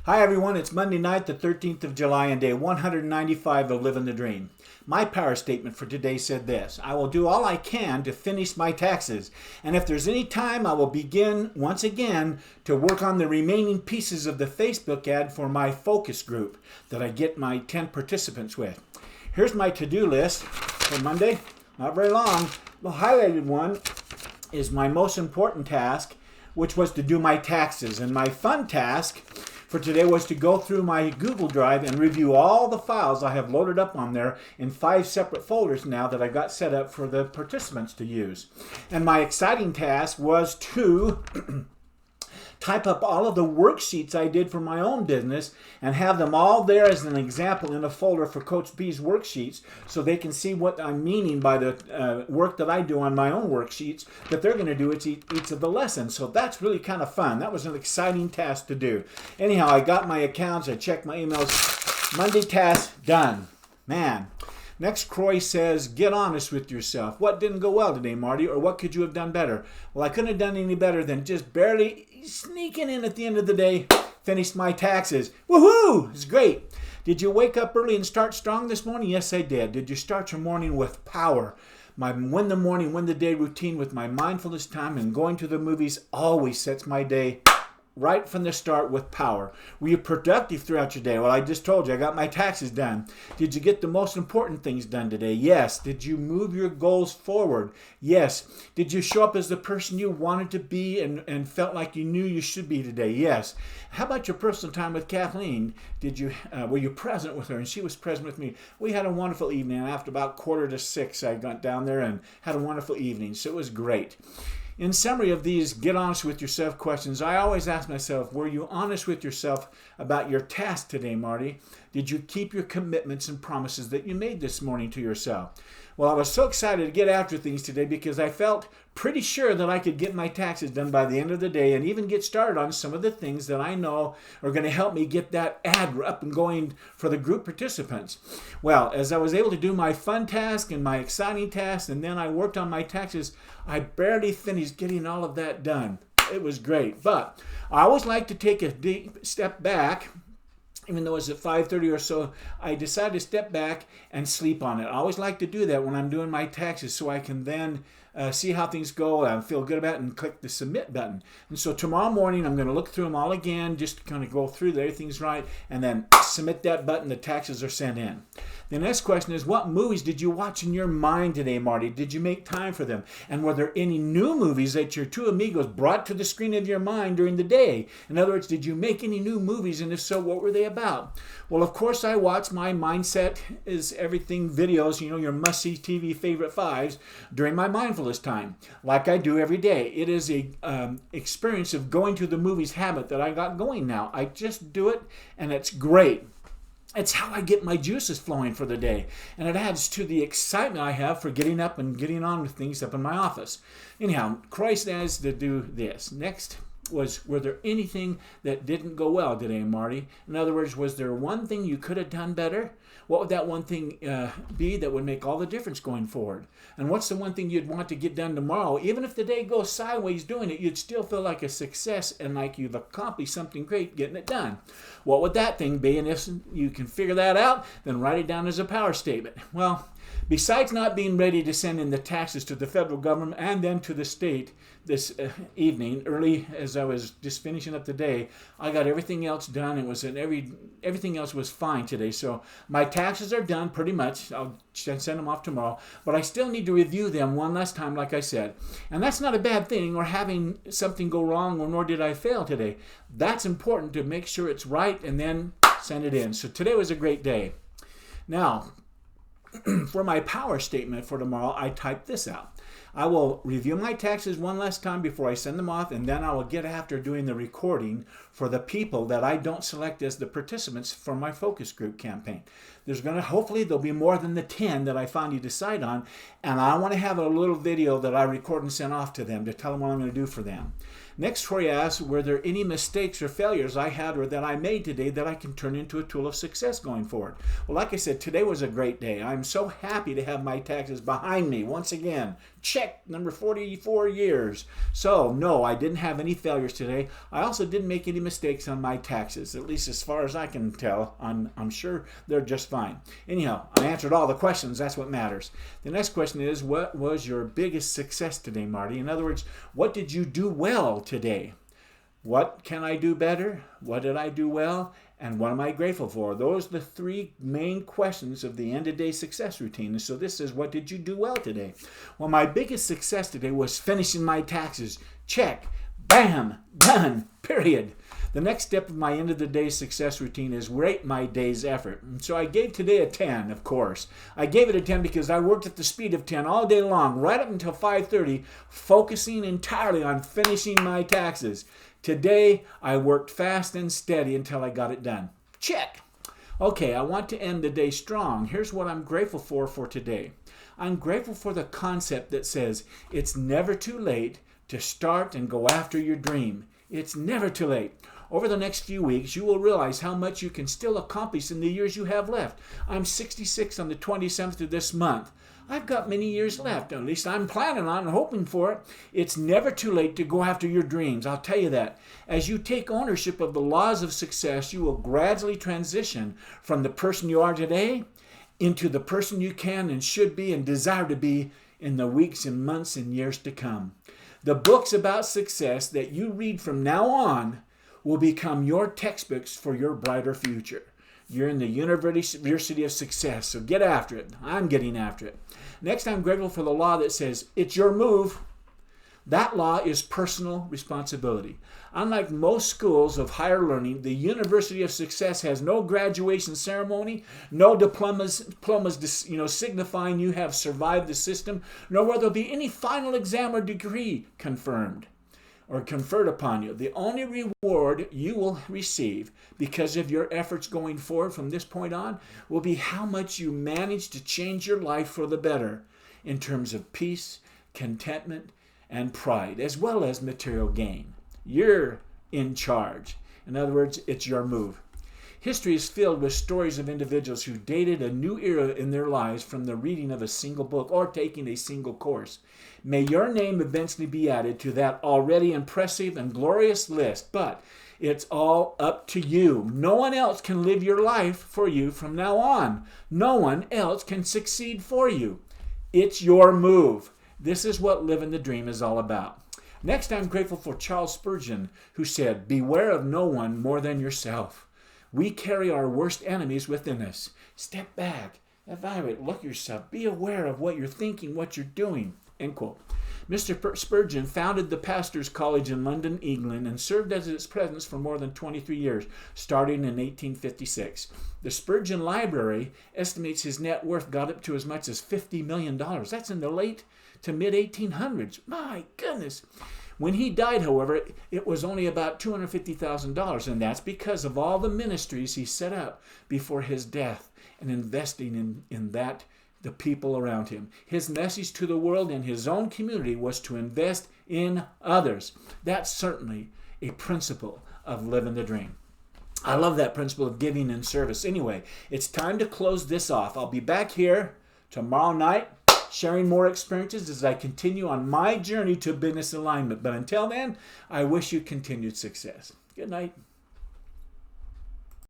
Hi everyone, it's Monday night, the 13th of July and day 195 of Living the Dream. My power statement for today said this: I will do all I can to finish my taxes, and if there's any time, I will begin once again to work on the remaining pieces of the Facebook ad for my focus group that I get my 10 participants with. Here's my to-do list for Monday. Not very long. The highlighted one is my most important task, which was to do my taxes, and my fun task for today was to go through my Google Drive and review all the files I have loaded up on there in 5 separate folders now that I got set up for the participants to use. And my exciting task was to type up all of the worksheets I did for my own business and have them all there as an example in a folder for Coach B's worksheets so they can see what I'm meaning by the work that I do on my own worksheets that they're going to do each of the lessons. So that's really kind of fun. That was an exciting task to do. Anyhow, I got my accounts, I checked my emails. Monday task done. Man. Next, Croy says, get honest with yourself. What didn't go well today, Marty, or what could you have done better? Well, I couldn't have done any better than just barely sneaking in at the end of the day, finished my taxes. Woohoo! It's great. Did you wake up early and start strong this morning? Yes, I did. Did you start your morning with power? My win the morning, win the day routine with my mindfulness time and going to the movies always sets my day right from the start with power. Were you productive throughout your day? Well, I just told you I got my taxes done. Did you get the most important things done today? Yes. Did you move your goals forward? Yes. Did you show up as the person you wanted to be and felt like you knew you should be today? Yes. How about your personal time with Kathleen? Were you present with her? And she was present with me. We had a wonderful evening. After about 5:45, I got down there and had a wonderful evening. So it was great. In summary of these get honest with yourself questions, I always ask myself, were you honest with yourself about your task today, Marty? Did you keep your commitments and promises that you made this morning to yourself? Well, I was so excited to get after things today because I felt pretty sure that I could get my taxes done by the end of the day and even get started on some of the things that I know are going to help me get that ad up and going for the group participants. Well, as I was able to do my fun task and my exciting task, and then I worked on my taxes, I barely finished getting all of that done. It was great. But I always like to take a deep step back. Even though it's at 5:30 or so, I decided to step back and sleep on it. I always like to do that when I'm doing my taxes so I can then see how things go and feel good about it and click the submit button. And so tomorrow morning, I'm going to look through them all again, just to kind of go through that everything's right, and then submit that button. The taxes are sent in. The next question is, what movies did you watch in your mind today, Marty? Did you make time for them? And were there any new movies that your two amigos brought to the screen of your mind during the day? In other words, did you make any new movies? And if so, what were they about? Well, of course, I watched my Mindset is Everything videos, your must-see TV favorite 5s, during my mindfulness time, like I do every day. It is a experience of going to the movies habit that I got going now. I just do it, and it's great. It's how I get my juices flowing for the day, and it adds to the excitement I have for getting up and getting on with things up in my office. Anyhow, Christ has to do this. Next were there anything that didn't go well today, Marty? In other words, was there one thing you could have done better? What would that one thing be that would make all the difference going forward? And what's the one thing you'd want to get done tomorrow? Even if the day goes sideways doing it, you'd still feel like a success and like you've accomplished something great getting it done. What would that thing be? And if you can figure that out, then write it down as a power statement. Well, besides not being ready to send in the taxes to the federal government and then to the state this evening, early as I was just finishing up the day, I got everything else done. Everything else was fine today. So my taxes are done pretty much. I'll send them off tomorrow. But I still need to review them one last time, like I said. And that's not a bad thing, or having something go wrong, or nor did I fail today. That's important to make sure it's right and then send it in. So today was a great day. Now, for my power statement for tomorrow, I typed this out. I will review my taxes one last time before I send them off, and then I will get after doing the recording for the people that I don't select as the participants for my focus group campaign. Hopefully there'll be more than the 10 that I finally decide on, and I want to have a little video that I record and send off to them to tell them what I'm going to do for them. Next, Troy asks, were there any mistakes or failures I had or that I made today that I can turn into a tool of success going forward? Well, like I said, today was a great day. I'm so happy to have my taxes behind me once again. Check, number 44 years. So, no, I didn't have any failures today. I also didn't make any mistakes on my taxes, at least as far as I can tell. I'm sure they're just fine. Anyhow, I answered all the questions. That's what matters. The next question is, what was your biggest success today, Marty? In other words, what did you do well today? What can I do better? What did I do well? And what am I grateful for? Those are the three main questions of the end-of-day success routine. And so this is, what did you do well today? Well, my biggest success today was finishing my taxes. Check. Bam. Done. Period. The next step of my end-of-the-day success routine is rate my day's effort. And so I gave today a 10, of course. I gave it a 10 because I worked at the speed of 10 all day long, right up until 5:30, focusing entirely on finishing my taxes. Today, I worked fast and steady until I got it done. Check. Okay, I want to end the day strong. Here's what I'm grateful for today. I'm grateful for the concept that says it's never too late to start and go after your dream. It's never too late. Over the next few weeks, you will realize how much you can still accomplish in the years you have left. I'm 66 on the 27th of this month. I've got many years left. At least I'm planning on and hoping for it. It's never too late to go after your dreams. I'll tell you that. As you take ownership of the laws of success, you will gradually transition from the person you are today into the person you can and should be and desire to be in the weeks and months and years to come. The books about success that you read from now on will become your textbooks for your brighter future. You're in the University of Success, so get after it. I'm getting after it. Next, I'm grateful for the law that says, it's your move. That law is personal responsibility. Unlike most schools of higher learning, the University of Success has no graduation ceremony, no diplomas signifying you have survived the system, nor will there be any final exam or degree confirmed or conferred upon you. The only reward you will receive because of your efforts going forward from this point on will be how much you manage to change your life for the better in terms of peace, contentment, and pride, as well as material gain. You're in charge. In other words, it's your move. History is filled with stories of individuals who dated a new era in their lives from the reading of a single book or taking a single course. May your name eventually be added to that already impressive and glorious list, but it's all up to you. No one else can live your life for you from now on. No one else can succeed for you. It's your move. This is what living the dream is all about. Next, I'm grateful for Charles Spurgeon, who said, beware of no one more than yourself. We carry our worst enemies within us. Step back, evaluate, look at yourself, be aware of what you're thinking, what you're doing. End quote. Mr. Spurgeon founded the Pastors' College in London, England, and served as its president for more than 23 years, starting in 1856. The Spurgeon Library estimates his net worth got up to as much as $50 million. That's in the late to mid-1800s. My goodness. When he died, however, it was only about $250,000, and that's because of all the ministries he set up before his death and investing in that, the people around him. His message to the world and his own community was to invest in others. That's certainly a principle of living the dream. I love that principle of giving and service. Anyway, it's time to close this off. I'll be back here tomorrow night, sharing more experiences as I continue on my journey to business alignment. But until then, I wish you continued success. Good night.